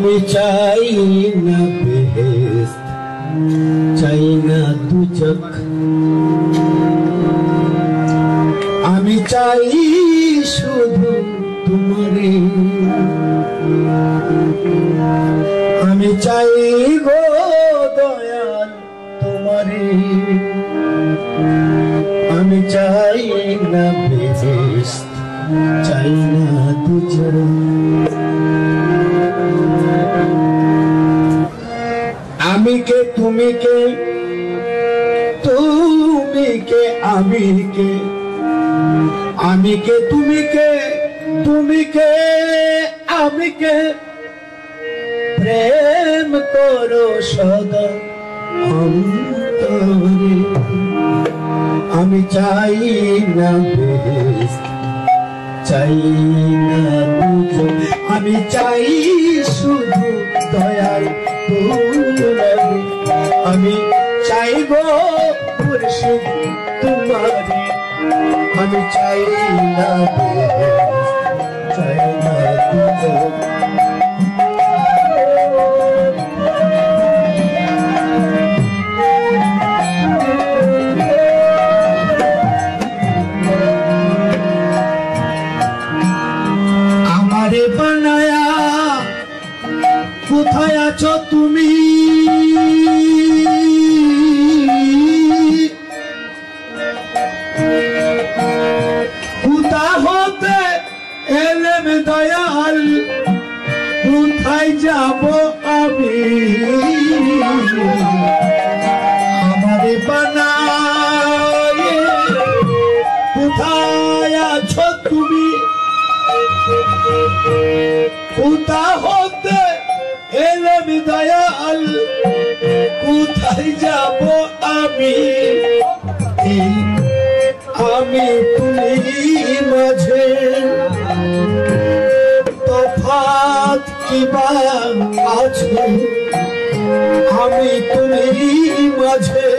আমি চাই না বেহেশত, চাই না দুজক, আমি চাই শুধু তোমারে, আমি চাই গো দয়াল তোমারে, আমি চাই না বেহেশত, চাই না দুজক। আমি কে তুমি কে, তুমি কে আমি কে, আমি কে তুমি কে, তুমি কে আমি কে, প্রেম করো সদা অন্তরে, আমি চাই না বেহেশত, চাই না দুজক, আমি চাই শুধু দয়াল তোমারে, আমি চাইব মুর্শিদ তোমারে, আমি চাই না বেহেশত, চাই না দুজক। আমারে বানায়া কোথায় আছো তুমি, কোথা হতে এলেম দয়াল, কোথায় যাব আমি, আমারে বানায় কোথায় আছো তুমি, কোথা হতে এলেম দয়াল, কোথায় যাব আমি, আমি তুমি মাঝে তফাৎ কিবা আছে, আমি তুমি মাঝে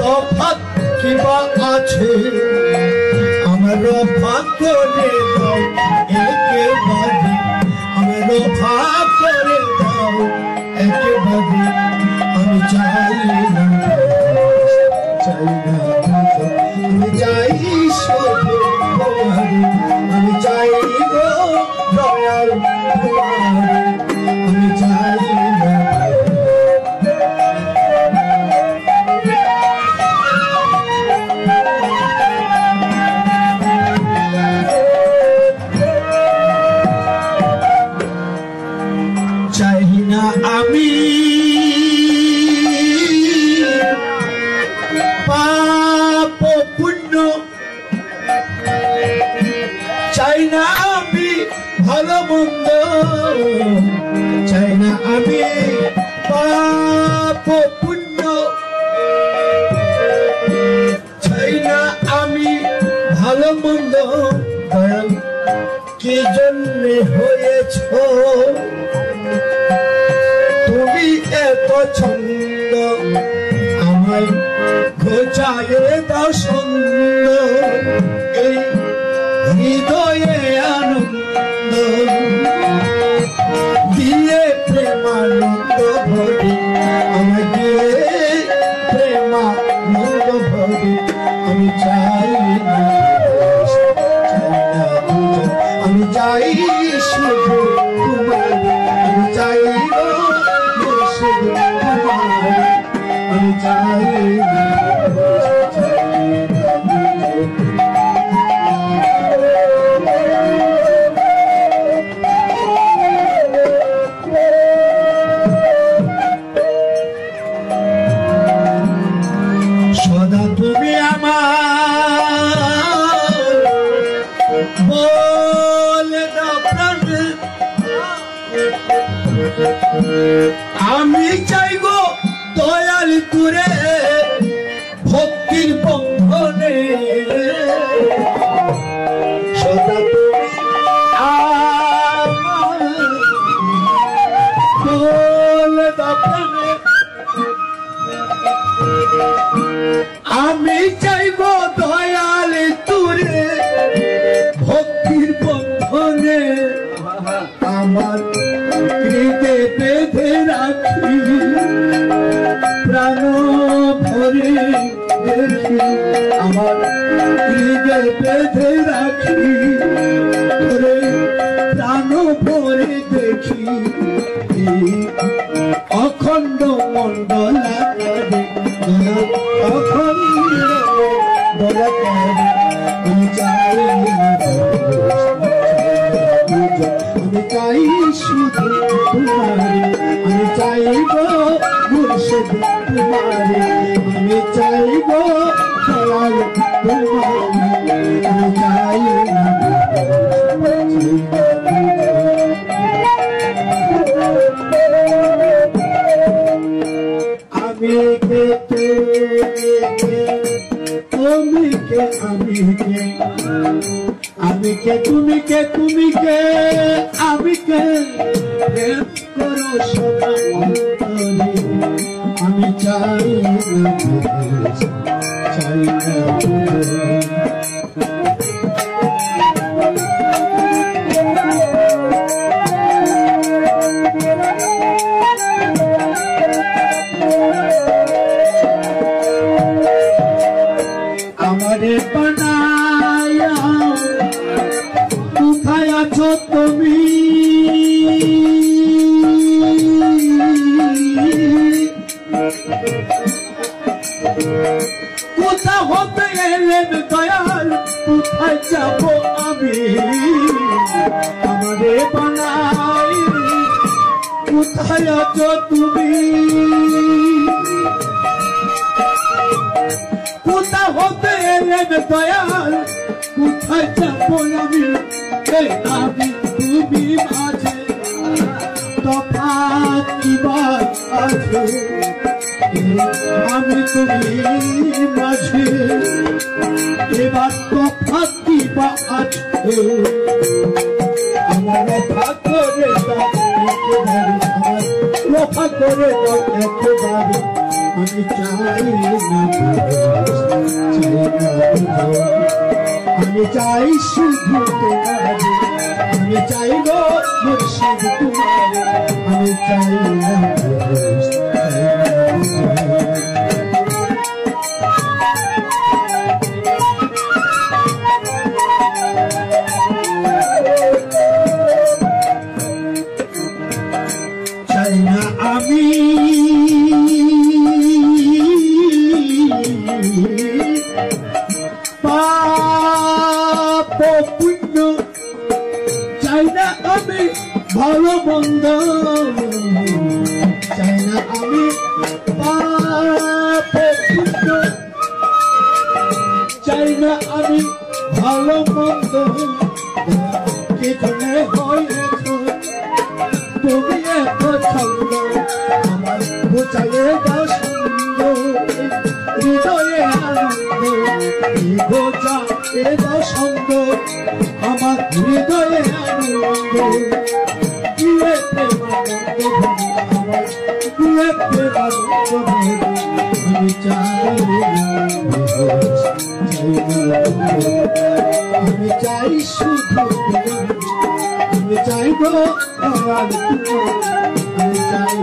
তফাৎ কিবা আছে, আমার রফা করে দাও একেবারে, আমার রফা করে দাও একেবারে, আমি চাই না চাই না দুজক, আমি চাই শুধু তোমারে, আমি চাই গো দয়াল তোমারে, আমি চাই না চাই না আমি পাপ পুণ্য, চাই না আমি ভালো মন্দ, চাই না আমি পাপ পুণ্য, চাই না আমি ভালো মন্দ, দয়াল কি জন্য হয়েছ তুমি এত ছন্দ, আমায় ঘোচায়ে দাও ছন্দ, এই হৃদয়ে আনন্দ দিয়ে প্রেমানন্দ ভরে, আমায় দিয়ে প্রেমানন্দ ভরে, আমি চাই না চাই না দুজক, আমি চাই শুধু তোমারে, আমি চাই গো মুর্শিদ তোমারে, আমি চাই না চাই না দুজক। সদা তুমি আমার বলে দাও প্রাণ, আমি চাই গো দয়াল তুরে ভক্তির বন্ধনে, সদা তুমি আমার বলে দাও প্রাণ, আমি চাইব দয়াল তুরে ভক্তির বন্ধনে, আমার হৃদে বেঁধে রাখি প্রাণ ভরে দেখি আমার হৃদে বেঁধে রাখি তোরে প্রাণ ভরে দেখি অখণ্ড মণ্ডলাকারে অখণ্ড মণ্ডলাকারে আমি চাই আমি চাই শুধু তোমারে আমি চাইব মুর্শিদ তোমারে আমি চাইব দয়াল তোমারে আমি চাই আমি কে তুমি কে আমি কে তুমি কে তুমি কে আমি কে প্রেম করো সদা অন্তরে আমি চাই আমারে বানায়া কোথায় আছো তুমি কোথা হতে এলেন দয়াল কোথায় যাব আমি আমারে বানাই কোথায় আছো তুমি কোথা হতে এলেন দয়াল কোথায় যাবো আমি আমি তুমি মাঝে তফাৎ কিবা আছে আমি তুমি মাঝে এবার তফাৎ কিবা আছে আমার রফা করে রফা করে একেবারে আমি চাই আমি চাই শুধু তোমারে আমি চাইব মুর্শিদ তোমারে আমি চাই চাই না আমি পাপ পুণ্য চাই না আমি ভালো মন্দ চাই না আমি পাপ পুণ্য চাই না আমি ভালো মন্দ কেতনে হয়েছ তুমি এত ছন্দ আমার বোঝালে দাও সুন্দর হৃদয়ে আনন্দ বোঝা এ দাও সুন্দর আমার হৃদয়ে আনন্দ দিয়ে প্রেমানন্দ আমার দিয়ে প্রেমানন্দ আমি চাই আমি চাই শুধু আমি চাইব আমি চাই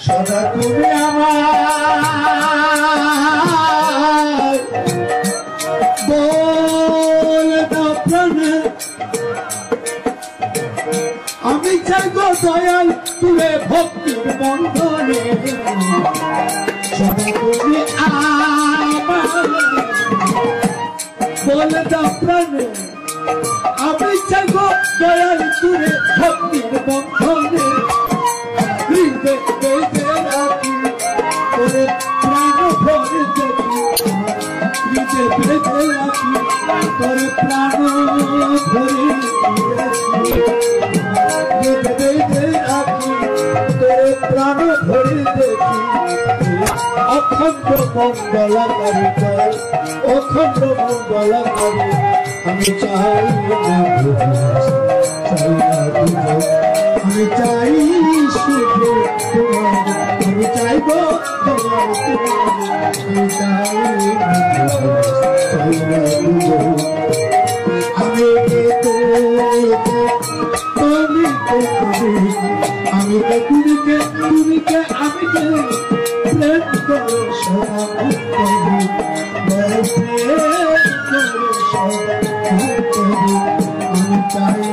সদা তুমি আমার বল দাও প্রাণে আমি চাইব দয়াল তুলে ভক্তির বন্ধনে সদা তুমি আমার বল দাও প্রাণে আমি চাইব দয়াল তুলে ভক্তির বন্ধনে হৃদয় বেঁধে রাখি তোরে প্রাণ ভরে দেখি হৃদয় বেঁধে রাখি তোরে প্রাণ ভরে হৃদয় বেঁধে রাখি তোরে প্রাণ ভরে দেখি অখণ্ড মঙ্গলাকারী জয় অখণ্ড মঙ্গলাকারী আমি চাই আমি চাই শুধু তোমার, আমি চাইব তোমার, আমি চাই আমি আমি তুমি কে আমি কে প্রেম করো সবাই প্রেম করো সবাই আমি চাই